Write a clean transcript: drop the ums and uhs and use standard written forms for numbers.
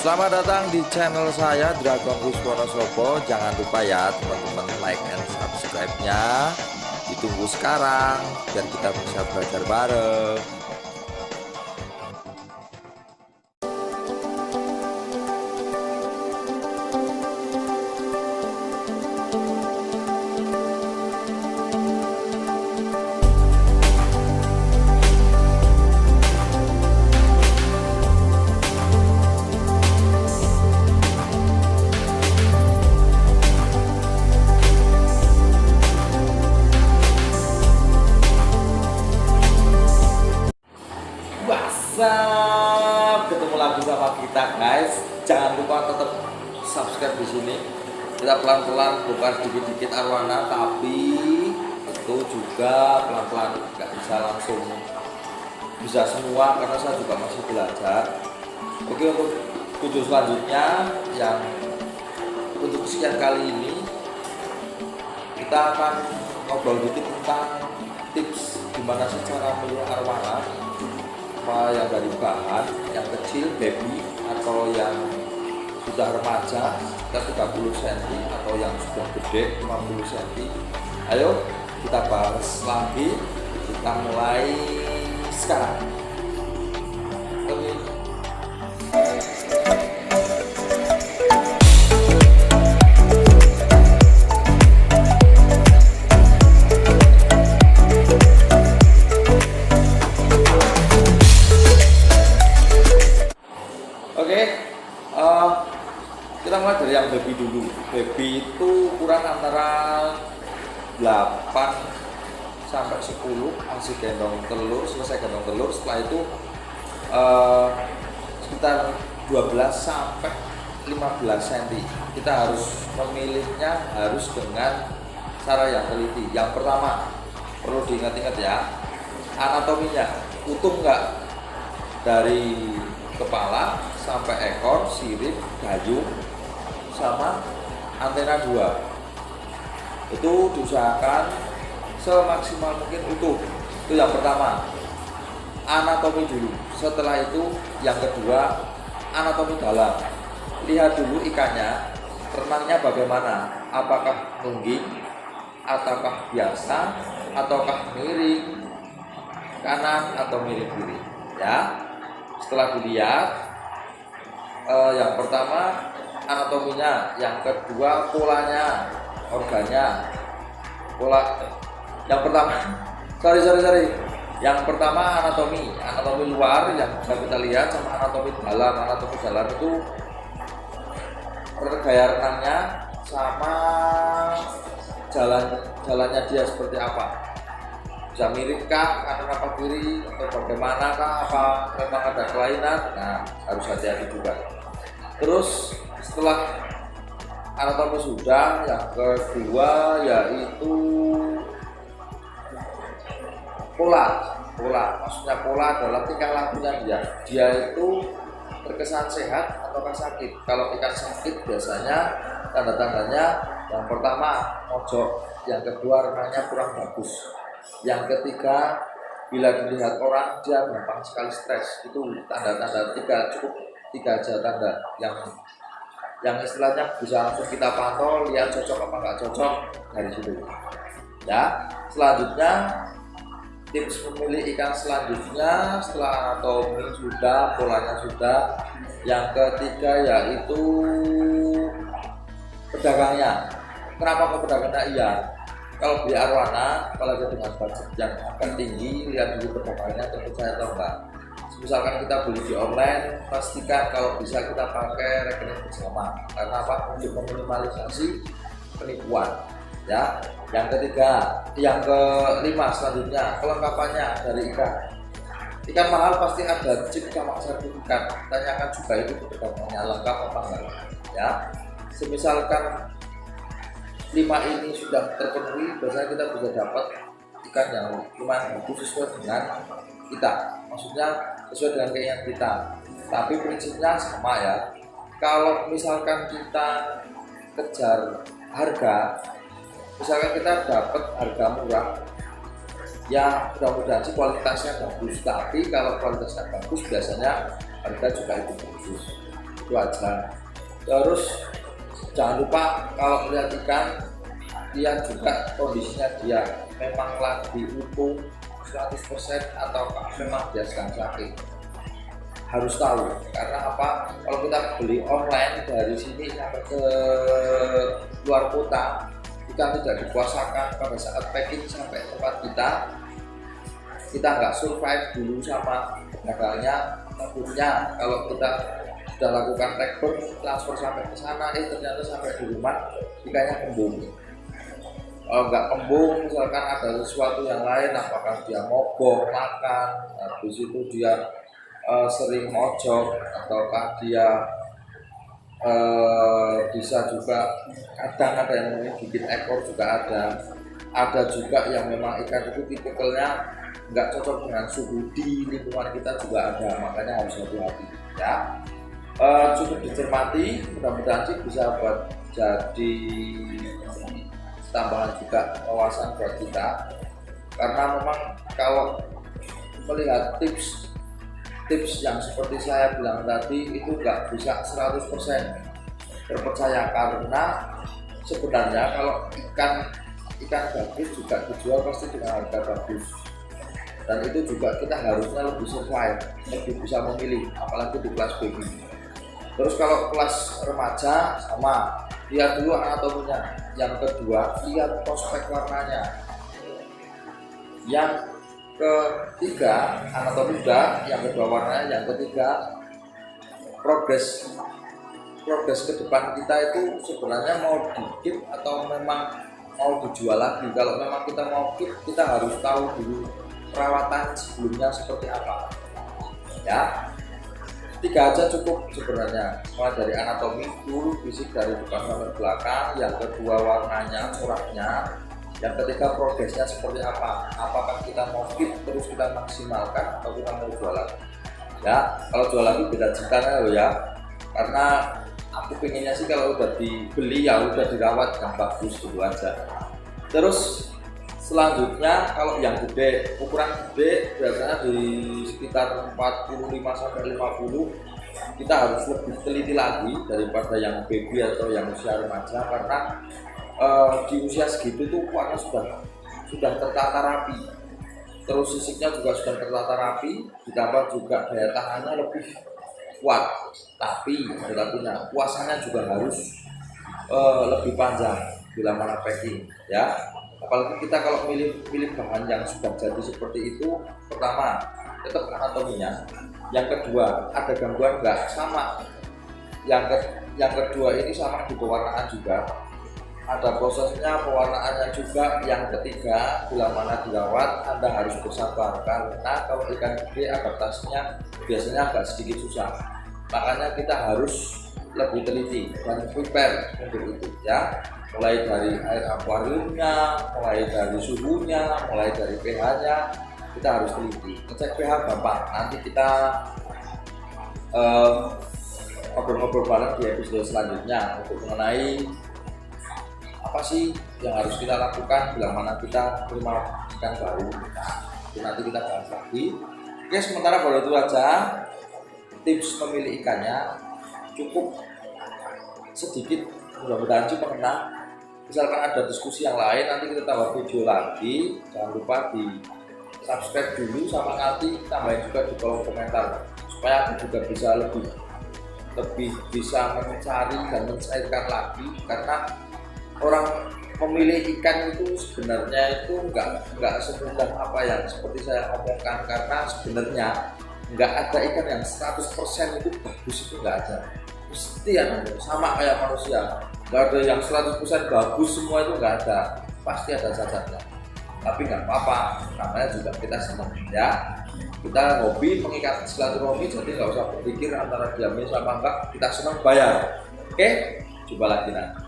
Selamat datang di channel saya Dragon Gus Wonosobo. Jangan lupa ya teman-teman, like and subscribe-nya. Ditunggu sekarang biar kita bisa belajar bareng. WhatsApp, ketemu lagi sama kita guys. Jangan lupa tetap subscribe di sini. Kita pelan-pelan bukan dikit-dikit arwana, tapi itu juga pelan-pelan, nggak bisa langsung bisa semua karena saya juga masih belajar. Oke, untuk video selanjutnya yang untuk sekian kali ini kita akan ngobrol dikit tentang tips gimana sih cara milih arwana, apa yang dari bahan yang kecil baby atau yang sudah remaja sekitar 30 cm atau yang sudah gede 50 cm. Ayo kita bahas lagi, kita mulai sekarang. Oke. Kita mulai dari yang baby dulu. Baby itu ukuran antara 8 sampai 10, masih gendong telur, selesai gendong telur. Setelah itu sekitar 12 sampai 15 cm. Kita harus memilihnya harus dengan cara yang teliti. Yang pertama perlu diingat-ingat ya, anatominya utuh enggak, dari kepala sampai ekor, sirip, gayung, sama antena 2 itu diusahakan semaksimal mungkin utuh. Itu yang pertama, anatomi dulu. Setelah itu yang kedua, anatomi dalam. Lihat dulu ikannya renangnya bagaimana, apakah nungging ataukah biasa ataukah miring kanan atau miring kiri ya. Setelah dilihat, yang pertama anatominya, yang kedua polanya, organnya, pola. Yang pertama, sorry. Yang pertama anatomi luar yang bisa kita lihat, sama anatomi dalam. Anatomi dalam itu gaya renangnya sama jalannya dia seperti apa. Bisa miringkah, kanan apa kiri, atau bagaimanakah, apa memang ada kelainan. Nah, harus hati-hati juga. Terus setelah anatomi sudah, yang kedua yaitu pola. Maksudnya pola adalah tingkah lakunya dia itu terkesan sehat ataukah sakit. Kalau ikan sakit biasanya tanda-tandanya yang pertama mojok, yang kedua renangnya kurang bagus, yang ketiga bila dilihat orang dia gampang sekali stres. Itu tanda-tanda tiga aja tanda yang istilahnya bisa langsung kita pantau, lihat cocok apa nggak cocok dari situ ya. Selanjutnya tips memilih ikan selanjutnya, setelah anatomi sudah, polanya sudah, yang ketiga yaitu pedagangnya. Kenapa ke pedagangnya? Iya, kalau beli arwana, apalagi dengan budget yang akan tinggi, lihat dulu pedagangnya terpercaya atau enggak. Misalkan kita beli di online, pastikan kalau bisa kita pakai rekening bersama. Karena apa? Untuk meminimalisasi penipuan ya. Yang kelima selanjutnya, kelengkapannya dari ikan mahal pasti ada chip sama sertifikat. Tanyakan juga itu pedagangnya lengkap apa enggak ya. Semisalkan 5 ini sudah terpenuhi, biasanya kita bisa dapat ikan yang lumayan bagus sesuai dengan kita, maksudnya sesuai dengan keinginan kita. Tapi prinsipnya sama ya. Kalau misalkan kita kejar harga, misalkan kita dapat harga murah, ya mudah-mudahan sih kualitasnya bagus. Tapi kalau kualitasnya bagus biasanya harga juga itu bagus itu aja. Terus jangan lupa kalau melihat ikan, lihat juga kondisinya dia memang lagi utuh 100% atau memang dia sedang sakit. Harus tahu, karena apa? Kalau kita beli online dari sini sampai ke luar kota, ikan tidak dikuasakan pada saat packing sampai tempat kita nggak survive dulu sama pedagangnya. Takutnya kalau kita sudah lakukan transfer sampai ke sana, ternyata sampai di rumah ikannya kembung. Kalau nggak kembung, misalkan ada sesuatu yang lain, apakah dia mogok makan, habis itu dia sering mojok, ataukah dia bisa juga kadang ada yang gigit ekor juga ada juga yang memang ikan itu tipikalnya nggak cocok dengan suhu di lingkungan kita juga ada, makanya harus hati-hati ya. Cukup dicermati, mudah-mudahan sih bisa buat jadi tambahan juga wawasan buat kita, karena memang kalau melihat tips yang seperti saya bilang tadi itu nggak bisa 100% terpercaya, karena sebenarnya kalau ikan bagus juga dijual pasti dengan harga bagus, dan itu juga kita harusnya lebih survive, lebih bisa memilih, apalagi di kelas baby. Terus kalau kelas remaja sama, lihat dulu anatominya. Yang kedua, lihat prospek warnanya. Yang ketiga, anatomi udah. Yang kedua warnanya. Yang ketiga, progres ke depan kita itu sebenarnya mau di-keep atau memang mau dijual lagi. Kalau memang kita mau keep, kita harus tahu dulu perawatan sebelumnya seperti apa. Ya. 3 aja cukup sebenarnya, mulai dari anatomi dulu, fisik dari depan sampai belakang, yang kedua warnanya, coraknya, yang ketiga progresnya seperti apa, apakah kita mau keep terus kita maksimalkan atau kita mau jual lagi. Ya, kalau jual lagi beda ceritanya loh ya, karena aku pengennya sih kalau udah dibeli ya udah dirawat yang bagus gitu aja. Terus selanjutnya kalau yang gede, ukuran gede biasanya di sekitar 45-50, kita harus lebih teliti lagi daripada yang baby atau yang usia remaja, karena di usia segitu tuh warna sudah tertata rapi, terus sisiknya juga sudah tertata rapi, ditambah juga daya tahannya lebih kuat, tapi puasanya juga harus lebih panjang bila mana packing ya. Apalagi kita kalau pilih bahan yang sudah jadi seperti itu, pertama tetap anatominya, yang kedua ada gangguan nggak, sama yang kedua ini sama di pewarnaan juga ada prosesnya, pewarnaannya juga. Yang ketiga, bila mana dirawat Anda harus bersabar, karena kalau ikan gede adaptasinya biasanya agak sedikit susah, makanya kita harus lebih teliti dan prepare untuk itu ya, mulai dari air akuariumnya, mulai dari suhunya, mulai dari pH-nya, kita harus teliti. Ngecek pH gampang, nanti kita ngobrol-ngobrol bareng di episode selanjutnya untuk mengenai apa sih yang harus kita lakukan bila mana kita terima ikan baru. Nah, itu nanti kita bahas lagi. Oke, sementara baru itu aja tips memilih ikannya, cukup sedikit, mudah-mudahan sih mengena. Misalkan ada diskusi yang lain, nanti kita tambah video lagi. Jangan lupa di subscribe dulu, sama nanti tambahin juga di kolom komentar supaya aku juga bisa lebih bisa mencari dan mencairkan lagi, karena orang memilih ikan itu sebenarnya itu nggak semudah apa yang seperti saya omongkan, karena sebenarnya nggak ada ikan yang 100% itu bagus, itu nggak ada. Pasti ya sama kayak manusia, nggak ada yang 100% bagus semua, itu nggak ada, pasti ada cacatnya. Tapi nggak apa-apa, namanya juga kita senang ya, kita hobi mengikat silaturahmi, jadi nggak usah berpikir antara diamnya sama enggak, kita senang bayar. Oke, coba lagi nanti.